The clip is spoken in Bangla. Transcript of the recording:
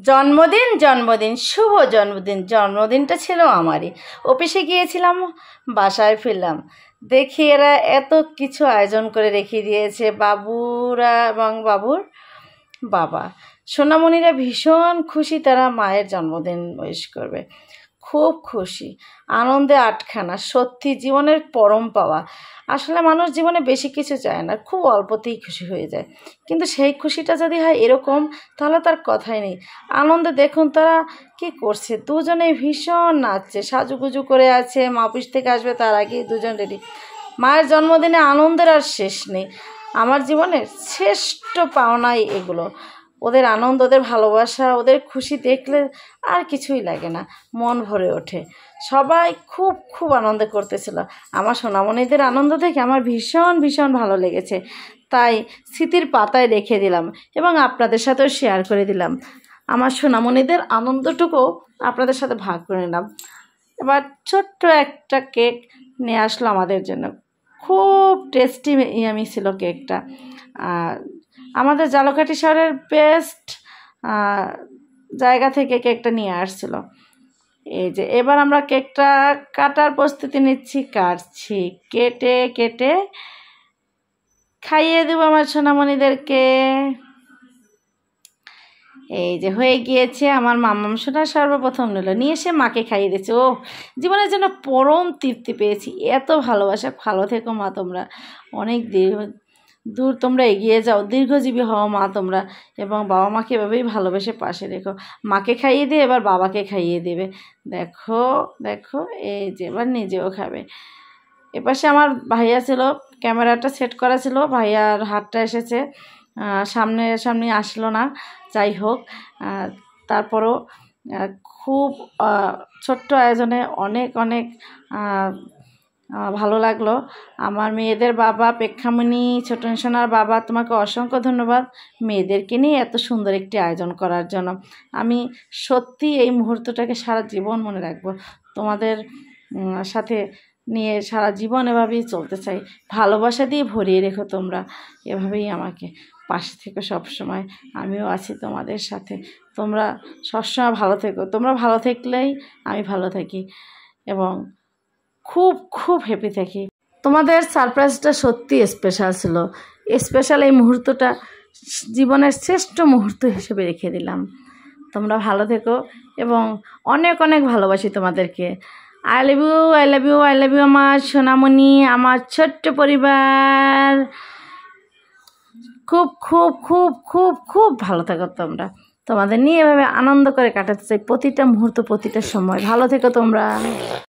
জন্মদিন জন্মদিন শুভ জন্মদিন। জন্মদিনটা ছিল আমারই। অফিসে গিয়েছিলাম, বাসায় ফিরলাম, দেখি এরা এত কিছু আয়োজন করে রেখে দিয়েছে। বাবুরা এবং বাবুর বাবা সোনামণিরা ভীষণ খুশি, তারা মায়ের জন্মদিন উইশ করবে। খুব খুশি, আনন্দে আটখানা। সত্যি জীবনের পরম পাওয়া। আসলে মানুষ জীবনে বেশি কিছু চায় না, খুব অল্পতেই খুশি হয়ে যায়। কিন্তু সেই খুশিটা যদি হয় এরকম, তাহলে তার কথাই নেই। আনন্দে দেখুন তারা কি করছে, দুজনেই ভীষণ নাচছে, সাজুগুজু করে আছে। মা অফিস থেকে আসবে তার আগেই দুজন রেডি। মায়ের জন্মদিনে আনন্দের আর শেষ নেই। আমার জীবনের শ্রেষ্ঠ পাওনাই এগুলো। ওদের আনন্দ, ওদের ভালোবাসা, ওদের খুশি দেখলে আর কিছুই লাগে না, মন ভরে ওঠে। সবাই খুব খুব আনন্দ করতেছিল। আমার সোনামণিদের আনন্দ দেখে আমার ভীষণ ভীষণ ভালো লেগেছে। তাই স্মৃতির পাতায় রেখে দিলাম এবং আপনাদের সাথেও শেয়ার করে দিলাম। আমার সোনামণিদের আনন্দটুকু আপনাদের সাথে ভাগ করে নিলাম। এবার ছোট্ট একটা কেক নিয়ে আসলো আমাদের জন্য। খুব টেস্টি ইয়ামি ছিল কেকটা। আমাদের ঝালকাঠি শহরের বেস্ট জায়গা থেকে কেকটা নিয়ে আসছিল। এই যে এবার আমরা কেকটা কাটার প্রস্তুতি নিচ্ছি, কাটছি, কেটে কেটে খাইয়ে দেবো আমার সোনামণিদেরকে। এই যে হয়ে গিয়েছে। আমার মাম্মাম সোনা সর্বপ্রথম নিয়ে এসে মাকে খাইয়ে দিয়েছে। ও জীবনের জন্য পরম তৃপ্তি পেয়েছি। এত ভালোবাসা। ভালো থেকো মা, তোমরা অনেক দূর তোমরা এগিয়ে যাও, দীর্ঘজীবী হও মা তোমরা, এবং বাবা মাকে এভাবেই ভালোবেসে পাশে রেখো। মাকে খাইয়ে দিয়ে এবার বাবাকে খাইয়ে দেবে। দেখো দেখো, এই যে এবার নিজেও খাবে। এপাশে আমার ভাইয়া ছিল, ক্যামেরাটা সেট করা ছিল, ভাইয়ার হাতটা এসেছে, সামনে আসলো না। যাই হোক, তারপরও খুব ছোট্ট আয়োজনে অনেক অনেক ভালো লাগলো। আমার মেয়েদের বাবা প্রেক্ষামণি, ছোট সোনার বাবা, তোমাকে অসংখ্য ধন্যবাদ মেয়েদেরকে নিয়ে এত সুন্দর একটি আয়োজন করার জন্য। আমি সত্যি এই মুহূর্তটাকে সারা জীবন মনে রাখবো। তোমাদের সাথে নিয়ে সারা জীবন এভাবেই চলতে চাই। ভালোবাসা দিয়ে ভরিয়ে রেখো তোমরা, এভাবেই আমাকে পাশে থেকো সবসময়। আমিও আছি তোমাদের সাথে। তোমরা সবসময় ভালো থেকো। তোমরা ভালো থাকলেই আমি ভালো থাকি এবং খুব খুব হ্যাপি থাকি। তোমাদের সারপ্রাইজটা সত্যি স্পেশাল ছিল। স্পেশাল এই মুহূর্তটা জীবনের শ্রেষ্ঠ মুহূর্ত হিসেবে রেখে দিলাম। তোমরা ভালো থেকো এবং অনেক অনেক ভালোবাসি তোমাদেরকে। I love you, I love you, I love you আমার সোনামণি, আমার ছোট্ট পরিবার। খুব খুব খুব খুব খুব ভালো থাকো তোমরা। তোমাদের নিয়ে এভাবে আনন্দ করে কাটাতে চাই প্রতিটা মুহূর্ত, প্রতিটা সময়। ভালো থেকো তোমরা।